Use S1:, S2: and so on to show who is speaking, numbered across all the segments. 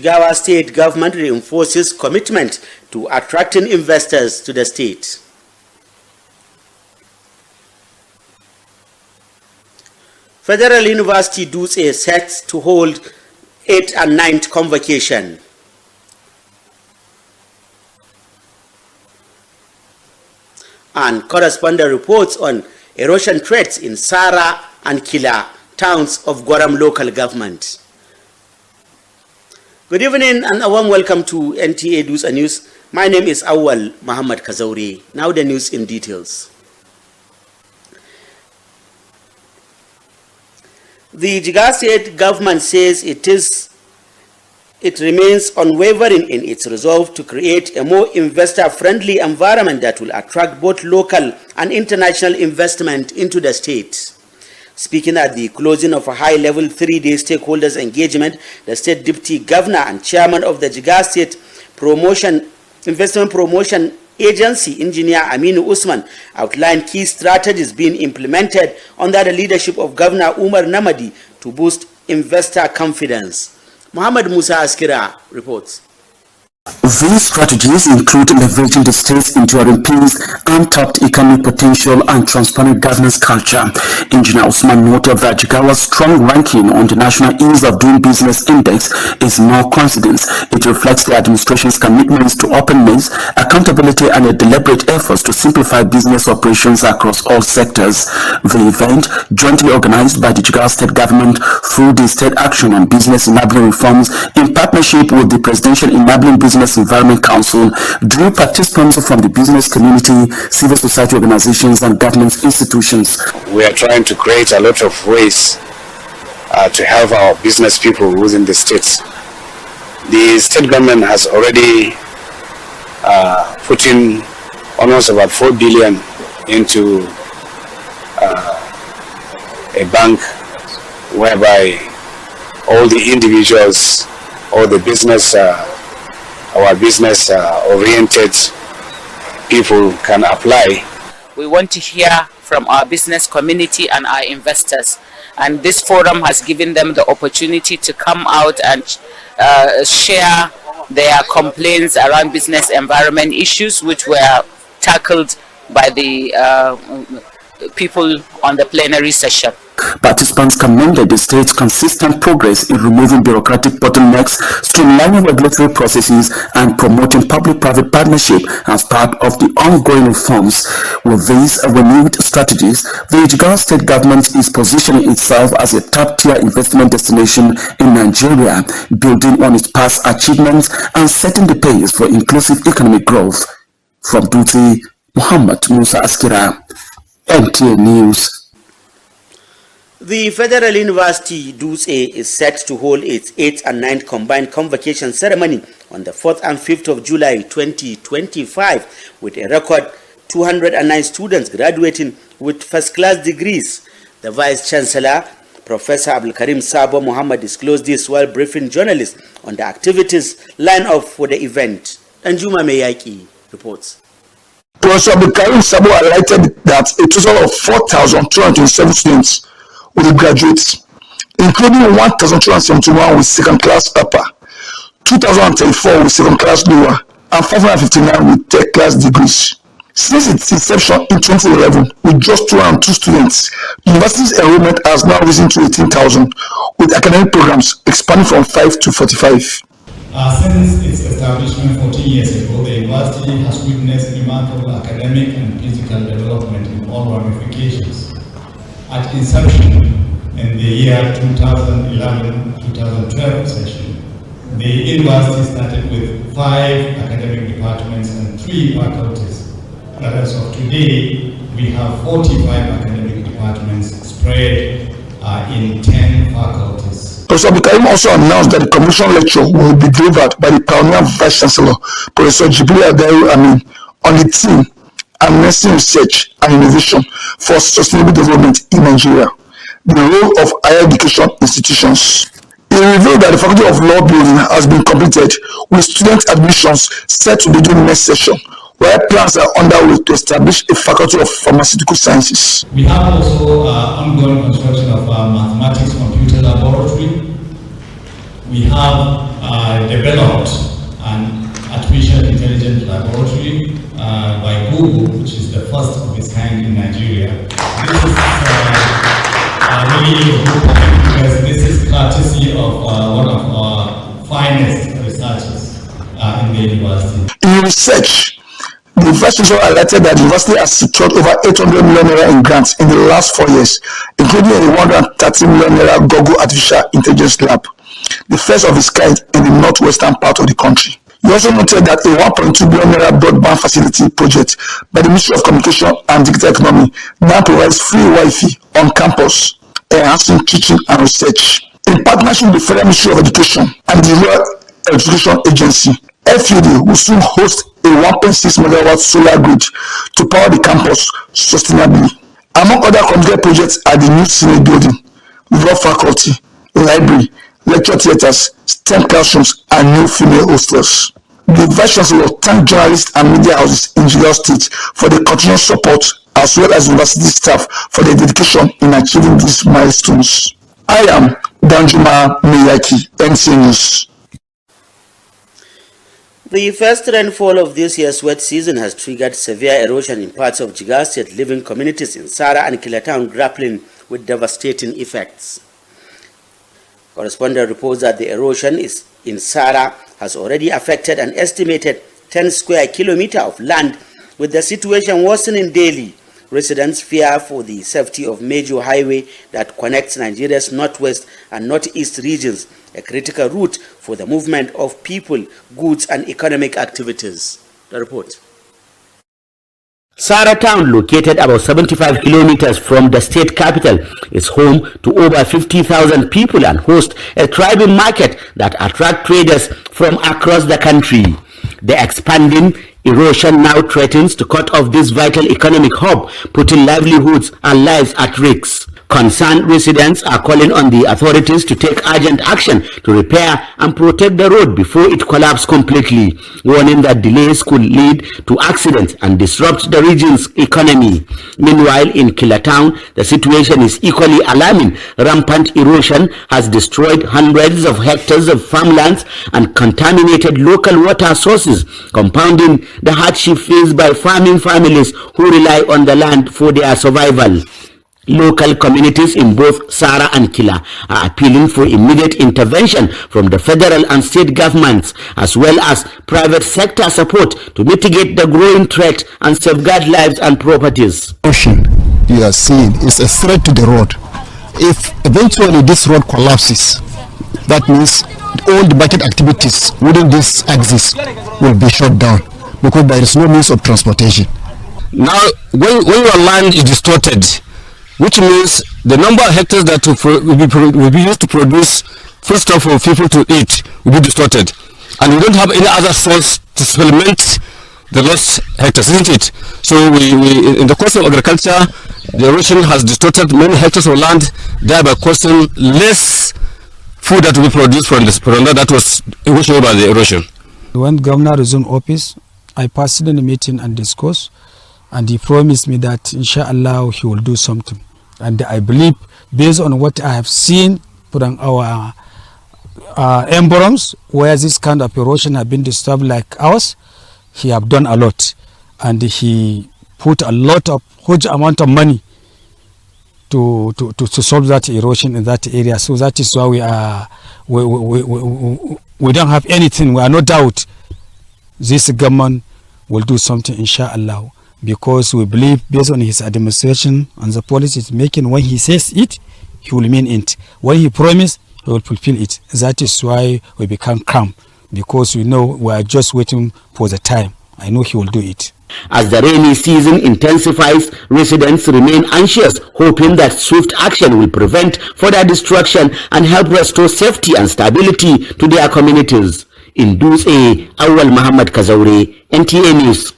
S1: Jigawa state government reinforces commitment to attracting investors to the state. Federal University Dutse is set to hold 8th and 9th convocation. And correspondent reports on erosion threats in Sara and Kila towns of Gwaram local government. Good evening and a warm welcome to Nta Dutse News. My name is Awal Muhammad Kazauri. Now the news in details. The Jigawa state government says it remains unwavering in its resolve to create a more investor-friendly environment that will attract both local and international investment into the state. Speaking at the closing of a high-level 3-day stakeholders engagement, the state deputy governor and chairman of the Jigawa State Investment Promotion Agency, Engineer Aminu Usman, outlined key strategies being implemented under the leadership of Governor Umar Namadi to boost investor confidence. Muhammad Musa Askira reports.
S2: These strategies include leveraging the state's enduring peace, untapped economic potential, and transparent governance culture. Engineer Usman noted that Jigawa's strong ranking on the National Ease of Doing Business Index is no coincidence. It reflects the administration's commitments to openness, accountability, and a deliberate efforts to simplify business operations across all sectors. The event, jointly organized by the Jigawa state government through the State Action on Business Enabling Reforms in partnership with the Presidential Enabling Business Environment Council, drew participants from the business community, civil society organizations, and government institutions.
S3: We are trying to create a lot of ways to help our business people within the states. The state government has already put in almost about 4 billion into a bank whereby all the individuals or the business our business-oriented people can apply.
S4: We want to hear from our business community and our investors, and this forum has given them the opportunity to come out and share their complaints around business environment issues, which were tackled by the people on the plenary session.
S2: Participants commended the state's consistent progress in removing bureaucratic bottlenecks, streamlining regulatory processes, and promoting public-private partnership as part of the ongoing reforms. With these renewed strategies, the Jigawa state government is positioning itself as a top-tier investment destination in Nigeria, building on its past achievements and setting the pace for inclusive economic growth. From Dutse, Muhammad Musa Askira, Nta News.
S1: The Federal University Dutse is set to hold its 8th and 9th combined convocation ceremony on the 4th and 5th of July 2025, with a record 209 students graduating with first-class degrees. The Vice Chancellor, Professor Abdulkarim Sabo Muhammad, disclosed this while briefing journalists on the activities lined up for the event. Anjuma Meyaki reports.
S5: Professor Abdulkarim Sabo highlighted that a total of 4,227 students will graduate, including 1,271 with second-class upper, 2,034 with second-class lower, and 559 with third-class degrees. Since its inception in 2011, with just 202 students, the university's enrollment has now risen to 18,000, with academic programs expanding from 5 to 45.
S6: Since its establishment 14 years ago, the university has witnessed remarkable academic and physical development in all ramifications. At inception, in the year 2011-2012 session, the university started with 5 academic departments and 3 faculties. But as of today, we have 45 academic departments spread in 10 faculties.
S5: Professor Abdulkarim also announced that the commission lecture will be delivered by the pioneer Vice Chancellor, Professor Jibril Adairu Amin, on the theme Harnessing Research and Innovation for Sustainable Development in Nigeria, the role of higher education institutions. He revealed that the Faculty of Law building has been completed, with student admissions set to begin next session, where plans are underway to establish a Faculty of Pharmaceutical Sciences.
S6: We have also ongoing construction of our mathematics computer laboratory. We have developed an artificial intelligence laboratory by Google, which is the first of its kind in Nigeria. This is really a good point because this is courtesy of one of our finest researchers in the university.
S5: In research, the university also highlighted that the university has secured over 800 million naira in grants in the last 4 years, including a 130 million naira Google Artificial Intelligence Lab, the first of its kind in the northwestern part of the country. He also noted that a 1.2 billion naira broadband facility project by the Ministry of Communication and Digital Economy now provides free Wi-Fi on campus, enhancing teaching and research. In partnership with the Federal Ministry of Education and the Rural Education Agency, FUD will soon host a 1.6 megawatt solar grid to power the campus sustainably. Among other completed projects are the new Senate building, law faculty, library, lecture theatres, STEM classrooms, and new female hostels. The Vice Chancellor thanked journalists and media houses in Jigawa State for the continuous support, as well as university staff for their dedication in achieving these milestones. I am Danjuma Miyaki, NTA News.
S1: The first rainfall of this year's wet season has triggered severe erosion in parts of Jigawa State, leaving communities in Sara and Kilatown grappling with devastating effects. Correspondent reports that the erosion in Sara has already affected an estimated 10 square kilometers of land, with the situation worsening daily. Residents fear for the safety of major highway that connects Nigeria's northwest and northeast regions, a critical route for the movement of people, goods, and economic activities. The report. Sara town, located about 75 kilometers from the state capital, is home to over 50,000 people and hosts a thriving market that attracts traders from across the country. The expanding erosion now threatens to cut off this vital economic hub, putting livelihoods and lives at risk. Concerned residents are calling on the authorities to take urgent action to repair and protect the road before it collapses completely, warning that delays could lead to accidents and disrupt the region's economy. Meanwhile, in Kilatown, the situation is equally alarming. Rampant erosion has destroyed hundreds of hectares of farmlands and contaminated local water sources, compounding the hardship faced by farming families who rely on the land for their survival. Local communities in both Sara and Kila are appealing for immediate intervention from the federal and state governments, as well as private sector support to mitigate the growing threat and safeguard lives and properties.
S7: Ocean you are seeing is a threat to the road. If eventually this road collapses, that means all the market activities within this axis will be shut down because there is no means of transportation.
S8: Now, when your land is distorted, which means the number of hectares that will be used to produce foodstuff for people to eat will be distorted, and we don't have any other source to supplement the lost hectares, isn't it? So we in the course of agriculture, the erosion has distorted many hectares of land, thereby causing less food that will be produced from that was washed by the erosion.
S9: When Governor resumed office, I passed in a meeting and discussed, and he promised me that inshallah he will do something. And I believe, based on what I have seen from our environs, where this kind of erosion have been disturbed like ours, he have done a lot. And he put a lot of huge amount of money to solve that erosion in that area. So that is why we don't have anything. We are no doubt this government will do something, inshallah, because we believe, based on his administration and the policy he's making, when he says it, he will mean it. When he promises, he will fulfill it. That is why we become calm, because we know we are just waiting for the time. I know he will do it.
S1: As the rainy season intensifies, residents remain anxious, hoping that swift action will prevent further destruction and help restore safety and stability to their communities. In Dutse, Awal Muhammad Kazaure, NTA News.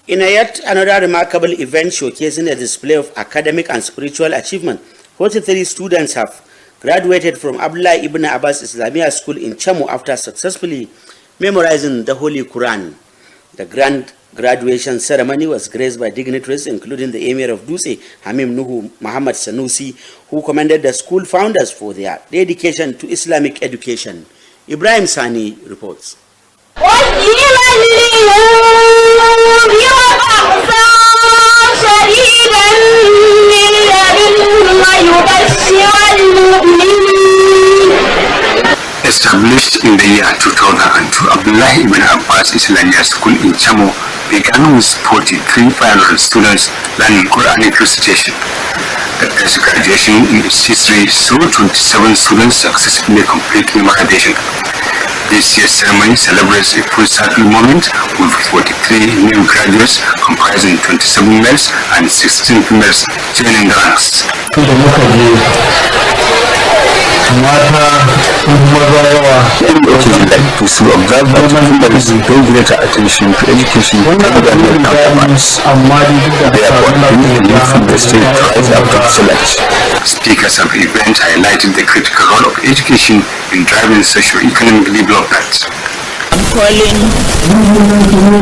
S1: In a yet another remarkable event showcasing a display of academic and spiritual achievement, 43 students have graduated from Abdullah Ibn Abbas Islamia School in Chamu after successfully memorizing the Holy Quran. The grand Graduation ceremony was graced by dignitaries including the Emir of Dutse, Hamim Nuhu Muhammad Sanusi, who commended the school founders for their dedication to Islamic education. Ibrahim Sani reports.
S3: Established in the year 2002, Abdullah Ibn Abbas Islamic School in Chamo began with 4,300 students learning Quranic recitation. The first graduation in its history saw 27 students successfully complete memorization. This year's ceremony celebrates a full circle moment with 43 new graduates comprising 27 males and 16 females joining the ranks. To observe that there is no greater attention to education than their counterparts. Therefore, the youth from the state rise up to excellence. Speakers of the event highlighted the critical role of education in driving socio-economic development.
S10: I'm calling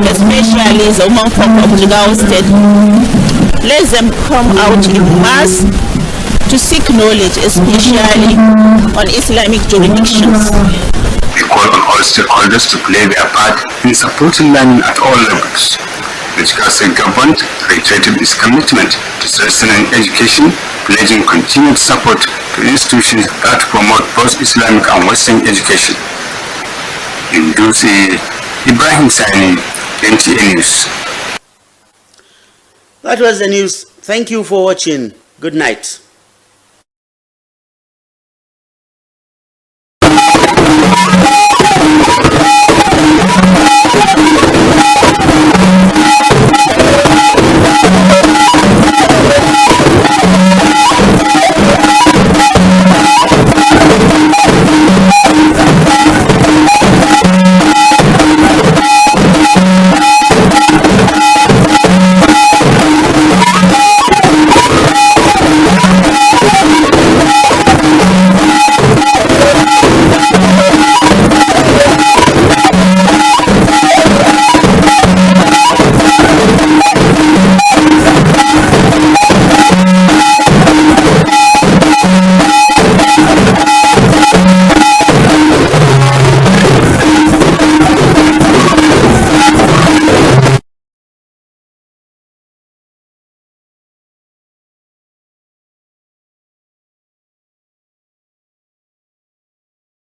S10: especially the women folk of Jigawa State. Let them come out in mass to seek knowledge, especially on Islamic jurisdictions.
S3: We call on all stakeholders to play their part in supporting learning at all levels. The Jigawa State government reiterated its commitment to strengthening education, pledging continued support to institutions that promote both Islamic and Western education. In Dutse, Ibrahim Sani, NTA News.
S1: That was the news. Thank you for watching. Good night.